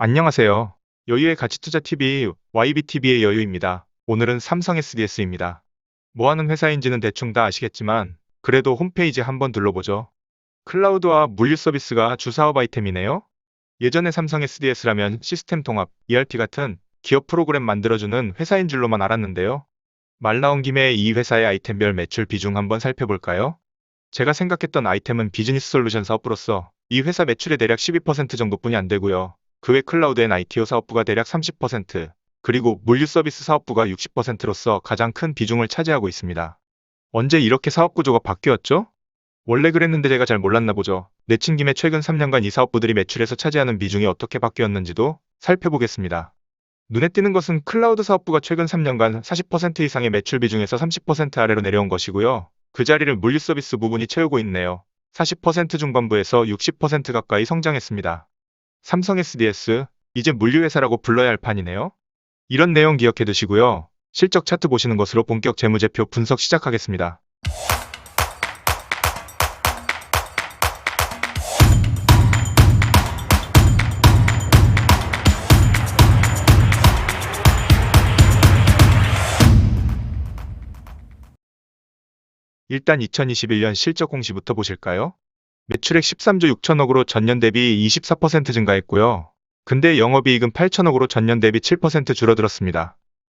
안녕하세요. 여유의 가치투자TV YBTV의 여유입니다. 오늘은 삼성 SDS입니다. 뭐 하는 회사인지는 대충 다 아시겠지만 그래도 홈페이지 한번 둘러보죠. 클라우드와 물류 서비스가 주사업 아이템이네요. 예전에 삼성 SDS라면 시스템 통합, ERP 같은 기업 프로그램 만들어주는 회사인 줄로만 알았는데요. 말 나온 김에 이 회사의 아이템별 매출 비중 한번 살펴볼까요? 제가 생각했던 아이템은 비즈니스 솔루션 사업부로서 이 회사 매출의 대략 12% 정도뿐이 안 되고요. 그 외 클라우드 앤 ITO 사업부가 대략 30%, 그리고 물류 서비스 사업부가 60%로서 가장 큰 비중을 차지하고 있습니다. 언제 이렇게 사업 구조가 바뀌었죠? 원래 그랬는데 제가 잘 몰랐나 보죠. 내친 김에 최근 3년간 이 사업부들이 매출에서 차지하는 비중이 어떻게 바뀌었는지도 살펴보겠습니다. 눈에 띄는 것은 클라우드 사업부가 최근 3년간 40% 이상의 매출 비중에서 30% 아래로 내려온 것이고요. 그 자리를 물류 서비스 부분이 채우고 있네요. 40% 중반부에서 60% 가까이 성장했습니다. 삼성 SDS, 이제 물류회사라고 불러야 할 판이네요. 이런 내용 기억해 두시고요. 실적 차트 보시는 것으로 본격 재무제표 분석 시작하겠습니다. 일단 2021년 실적 공시부터 보실까요? 매출액 13조 6천억으로 전년 대비 24% 증가했고요. 근데 영업이익은 8천억으로 전년 대비 7% 줄어들었습니다.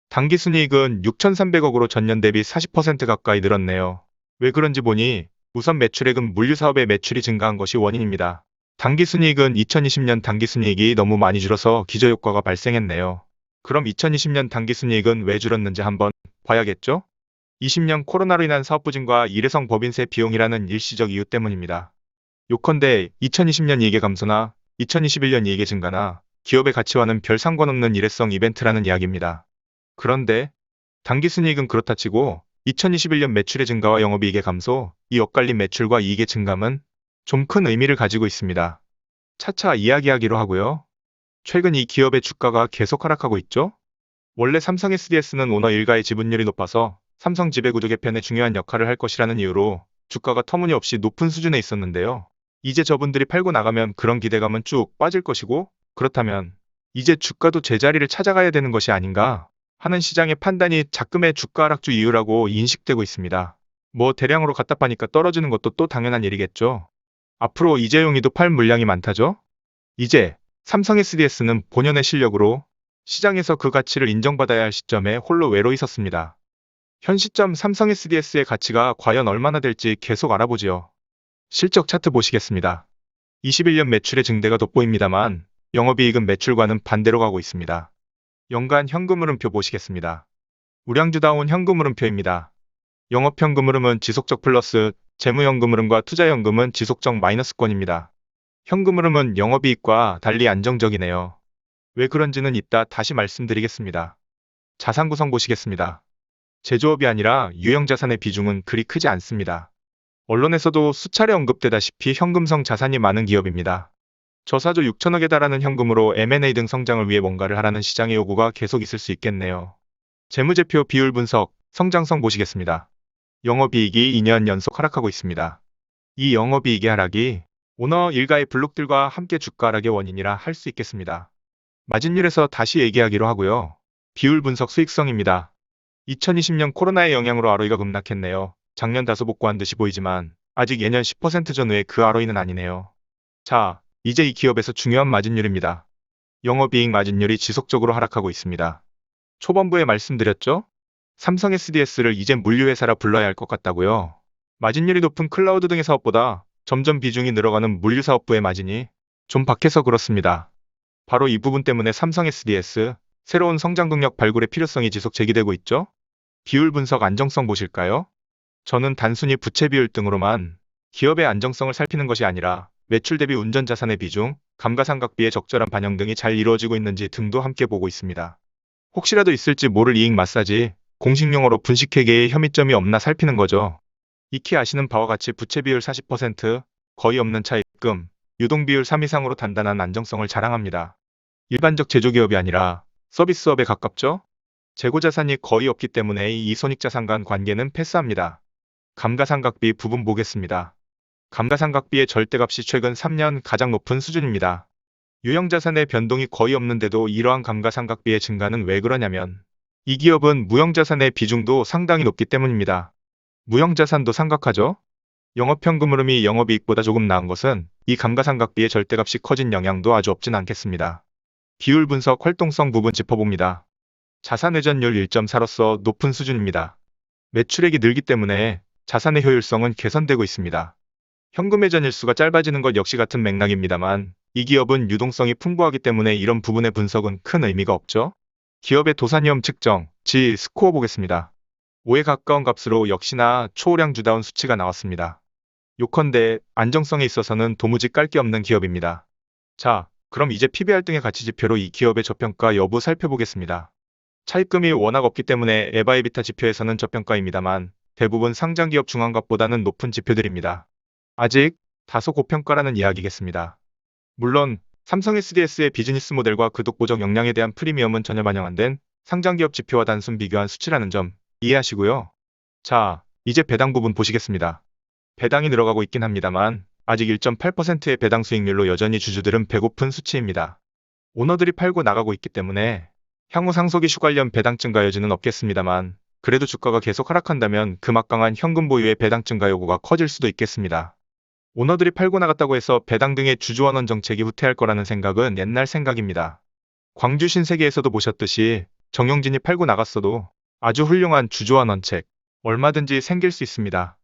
당기순이익은 6,300억으로 전년 대비 40% 가까이 늘었네요. 왜 그런지 보니 우선 매출액은 물류사업의 매출이 증가한 것이 원인입니다. 당기순이익은 2020년 당기순이익이 너무 많이 줄어서 기저효과가 발생했네요. 그럼 2020년 당기순이익은 왜 줄었는지 한번 봐야겠죠? 20년 코로나로 인한 사업 부진과 일회성 법인세 비용이라는 일시적 이유 때문입니다. 요컨대 2020년 이익의 감소나 2021년 이익의 증가나 기업의 가치와는 별 상관없는 일회성 이벤트라는 이야기입니다. 그런데 당기순이익은 그렇다 치고 2021년 매출의 증가와 영업이익의 감소, 이 엇갈린 매출과 이익의 증감은 좀 큰 의미를 가지고 있습니다. 차차 이야기하기로 하고요. 최근 이 기업의 주가가 계속 하락하고 있죠? 원래 삼성 SDS는 오너 일가의 지분율이 높아서 삼성 지배구조 개편에 중요한 역할을 할 것이라는 이유로 주가가 터무니없이 높은 수준에 있었는데요. 이제 저분들이 팔고 나가면 그런 기대감은 쭉 빠질 것이고, 그렇다면 이제 주가도 제자리를 찾아가야 되는 것이 아닌가 하는 시장의 판단이 작금의 주가 하락주 이유라고 인식되고 있습니다. 뭐 대량으로 갖다 파니까 떨어지는 것도 또 당연한 일이겠죠. 앞으로 이재용이도 팔 물량이 많다죠? 이제 삼성 SDS는 본연의 실력으로 시장에서 그 가치를 인정받아야 할 시점에 홀로 외로이 섰습니다. 현 시점 삼성 SDS의 가치가 과연 얼마나 될지 계속 알아보지요. 실적 차트 보시겠습니다. 21년 매출의 증대가 돋보입니다만 영업이익은 매출과는 반대로 가고 있습니다. 연간 현금 흐름표 보시겠습니다. 우량주다운 현금 흐름표입니다. 영업현금 흐름은 지속적 플러스, 재무현금 흐름과 투자현금은 지속적 마이너스권입니다. 현금 흐름은 영업이익과 달리 안정적이네요. 왜 그런지는 이따 다시 말씀드리겠습니다. 자산 구성 보시겠습니다. 제조업이 아니라 유형자산의 비중은 그리 크지 않습니다. 언론에서도 수차례 언급되다시피 현금성 자산이 많은 기업입니다. 저사조 6천억에 달하는 현금으로 M&A 등 성장을 위해 뭔가를 하라는 시장의 요구가 계속 있을 수 있겠네요. 재무제표 비율 분석, 성장성 보시겠습니다. 영업이익이 2년 연속 하락하고 있습니다. 이 영업이익의 하락이 오너 일가의 블록들과 함께 주가 하락의 원인이라 할 수 있겠습니다. 마진율에서 다시 얘기하기로 하고요. 비율 분석 수익성입니다. 2020년 코로나의 영향으로 ROE가 급락했네요. 작년 다소 복구한 듯이 보이지만 아직 예년 10% 전후의 그 ROE는 아니네요. 자, 이제 이 기업에서 중요한 마진율입니다. 영업이익 마진율이 지속적으로 하락하고 있습니다. 초반부에 말씀드렸죠? 삼성 SDS를 이제 물류회사라 불러야 할 것 같다고요. 마진율이 높은 클라우드 등의 사업보다 점점 비중이 늘어가는 물류사업부의 마진이 좀 박해서 그렇습니다. 바로 이 부분 때문에 삼성 SDS, 새로운 성장 동력 발굴의 필요성이 지속 제기되고 있죠? 비율 분석 안정성 보실까요? 저는 단순히 부채 비율 등으로만 기업의 안정성을 살피는 것이 아니라 매출 대비 운전자산의 비중, 감가상각비의 적절한 반영 등이 잘 이루어지고 있는지 등도 함께 보고 있습니다. 혹시라도 있을지 모를 이익 마사지, 공식 용어로 분식회계에 혐의점이 없나 살피는 거죠. 익히 아시는 바와 같이 부채 비율 40%, 거의 없는 차입금, 유동 비율 3 이상으로 단단한 안정성을 자랑합니다. 일반적 제조기업이 아니라 서비스업에 가깝죠? 재고자산이 거의 없기 때문에 이 손익자산 간 관계는 패스합니다. 감가상각비 부분 보겠습니다. 감가상각비의 절대값이 최근 3년 가장 높은 수준입니다. 유형자산의 변동이 거의 없는데도 이러한 감가상각비의 증가는 왜 그러냐면 이 기업은 무형자산의 비중도 상당히 높기 때문입니다. 무형자산도 상각하죠? 영업현금 흐름이 영업이익보다 조금 나은 것은 이 감가상각비의 절대값이 커진 영향도 아주 없진 않겠습니다. 비율 분석 활동성 부분 짚어봅니다. 자산 회전율 1.4로서 높은 수준입니다. 매출액이 늘기 때문에 자산의 효율성은 개선되고 있습니다. 현금 회전 일수가 짧아지는 것 역시 같은 맥락입니다만 이 기업은 유동성이 풍부하기 때문에 이런 부분의 분석은 큰 의미가 없죠. 기업의 도산위험 측정, 지 스코어 보겠습니다. 5에 가까운 값으로 역시나 초우량주다운 수치가 나왔습니다. 요컨대 안정성에 있어서는 도무지 깔 게 없는 기업입니다. 자, 그럼 이제 PBR 등의 가치지표로 이 기업의 저평가 여부 살펴보겠습니다. 차입금이 워낙 없기 때문에 에바이비타 지표에서는 저평가입니다만 대부분 상장기업 중앙값보다는 높은 지표들입니다. 아직 다소 고평가라는 이야기겠습니다. 물론 삼성 SDS의 비즈니스 모델과 그 독보적 역량에 대한 프리미엄은 전혀 반영 안 된 상장기업 지표와 단순 비교한 수치라는 점 이해하시고요. 자, 이제 배당 부분 보시겠습니다. 배당이 늘어가고 있긴 합니다만 아직 1.8%의 배당 수익률로 여전히 주주들은 배고픈 수치입니다. 오너들이 팔고 나가고 있기 때문에 향후 상속이슈 관련 배당 증가 여지는 없겠습니다만 그래도 주가가 계속 하락한다면 그 막강한 현금 보유의 배당 증가 요구가 커질 수도 있겠습니다. 오너들이 팔고 나갔다고 해서 배당 등의 주주환원 정책이 후퇴할 거라는 생각은 옛날 생각입니다. 광주 신세계에서도 보셨듯이 정용진이 팔고 나갔어도 아주 훌륭한 주주환원책 얼마든지 생길 수 있습니다.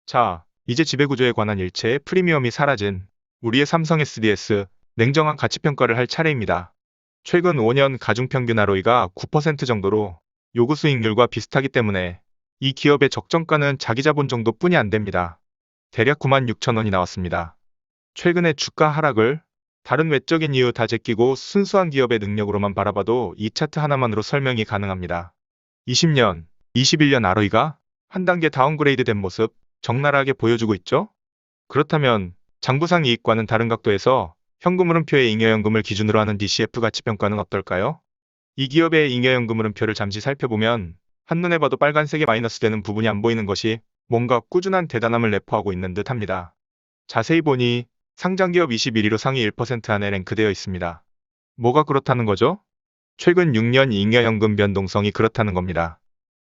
자, 이제 지배구조에 관한 일체의 프리미엄이 사라진 우리의 삼성 SDS 냉정한 가치평가를 할 차례입니다. 최근 5년 가중평균 ROE가 9% 정도로 요구 수익률과 비슷하기 때문에 이 기업의 적정가는 자기 자본 정도뿐이 안 됩니다. 대략 96,000원이 나왔습니다. 최근의 주가 하락을 다른 외적인 이유 다 제끼고 순수한 기업의 능력으로만 바라봐도 이 차트 하나만으로 설명이 가능합니다. 20년, 21년 ROE가 한 단계 다운그레이드 된 모습 적나라하게 보여주고 있죠? 그렇다면 장부상 이익과는 다른 각도에서 현금 흐름표의 잉여연금 기준으로 하는 DCF 가치평가는 어떨까요? 이 기업의 잉여연금 흐름표를 잠시 살펴보면 한눈에 봐도 빨간색이 마이너스 되는 부분이 안 보이는 것이 뭔가 꾸준한 대단함을 내포하고 있는 듯 합니다. 자세히 보니 상장기업 21위로 상위 1% 안에 랭크되어 있습니다. 뭐가 그렇다는 거죠? 최근 6년 잉여연금 변동성이 그렇다는 겁니다.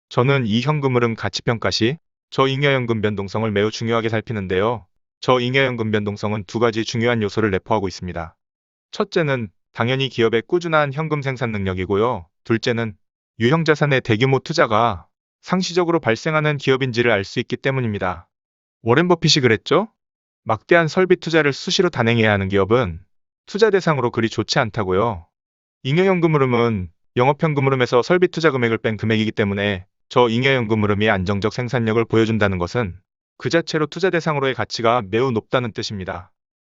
저는 이 현금 흐름 가치평가 시 저 잉여연금 변동성을 매우 중요하게 살피는데요. 저 잉여연금 변동성은 두 가지 중요한 요소를 내포하고 있습니다. 첫째는 당연히 기업의 꾸준한 현금 생산 능력이고요. 둘째는 유형자산의 대규모 투자가 상시적으로 발생하는 기업인지를 알 수 있기 때문입니다. 워렌 버핏이 그랬죠? 막대한 설비 투자를 수시로 단행해야 하는 기업은 투자 대상으로 그리 좋지 않다고요. 잉여연금 흐름은 영업현금 흐름에서 설비 투자 금액을 뺀 금액이기 때문에 저 잉여연금 흐름이 안정적 생산력을 보여준다는 것은 그 자체로 투자 대상으로의 가치가 매우 높다는 뜻입니다.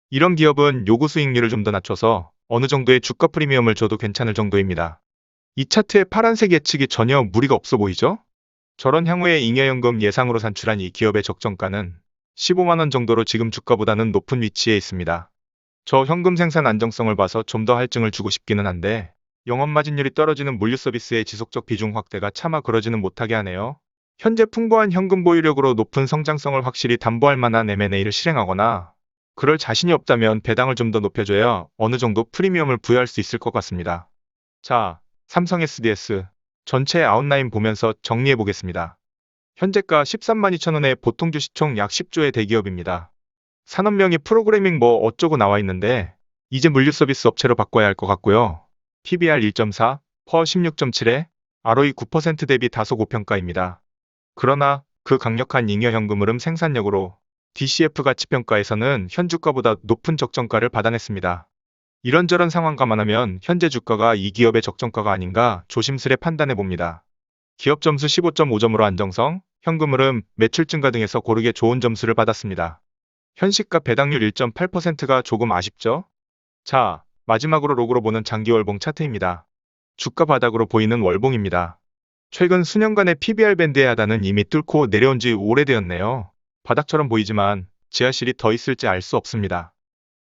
이런 기업은 요구 수익률을 좀 더 낮춰서 어느 정도의 주가 프리미엄을 줘도 괜찮을 정도입니다. 이 차트의 파란색 예측이 전혀 무리가 없어 보이죠? 저런 향후의 잉여연금 예상으로 산출한 이 기업의 적정가는 15만원 정도로 지금 주가보다는 높은 위치에 있습니다. 저 현금 생산 안정성을 봐서 좀 더 할증을 주고 싶기는 한데 영업마진율이 떨어지는 물류 서비스의 지속적 비중 확대가 차마 그러지는 못하게 하네요. 현재 풍부한 현금 보유력으로 높은 성장성을 확실히 담보할 만한 M&A를 실행하거나 그럴 자신이 없다면 배당을 좀 더 높여줘야 어느 정도 프리미엄을 부여할 수 있을 것 같습니다. 자, 삼성 SDS 전체 아웃라인 보면서 정리해 보겠습니다. 현재가 132,000원에 보통 주시총 약 10조의 대기업입니다. 산업명의 프로그래밍 뭐 어쩌고 나와 있는데 이제 물류 서비스 업체로 바꿔야 할 것 같고요. PBR 1.4, 퍼 16.7에 ROE 9% 대비 다소 고평가입니다. 그러나 그 강력한 잉여현금 흐름 생산력으로 DCF 가치평가에서는 현 주가보다 높은 적정가를 받아냈습니다. 이런저런 상황 감안하면 현재 주가가 이 기업의 적정가가 아닌가 조심스레 판단해 봅니다. 기업 점수 15.5점으로 안정성, 현금 흐름, 매출 증가 등에서 고르게 좋은 점수를 받았습니다. 현시가 배당률 1.8%가 조금 아쉽죠? 자, 마지막으로 로그로 보는 장기 월봉 차트입니다. 주가 바닥으로 보이는 월봉입니다. 최근 수년간의 PBR 밴드의 하단은 이미 뚫고 내려온 지 오래되었네요. 바닥처럼 보이지만 지하실이 더 있을지 알 수 없습니다.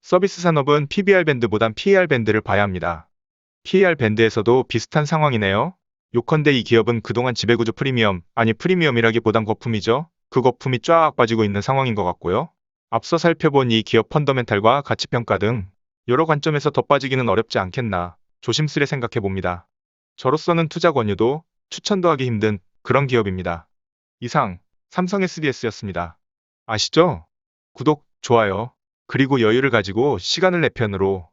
서비스 산업은 PBR 밴드보단 PER 밴드를 봐야 합니다. PER 밴드에서도 비슷한 상황이네요. 요컨대 이 기업은 그동안 지배구조 프리미엄, 아니 프리미엄이라기보단 거품이죠. 그 거품이 쫙 빠지고 있는 상황인 것 같고요. 앞서 살펴본 이 기업 펀더멘탈과 가치평가 등 여러 관점에서 더 빠지기는 어렵지 않겠나 조심스레 생각해 봅니다. 저로서는 투자 권유도 추천도 하기 힘든 그런 기업입니다. 이상 삼성 SDS였습니다. 아시죠? 구독, 좋아요, 그리고 여유를 가지고 시간을 내 편으로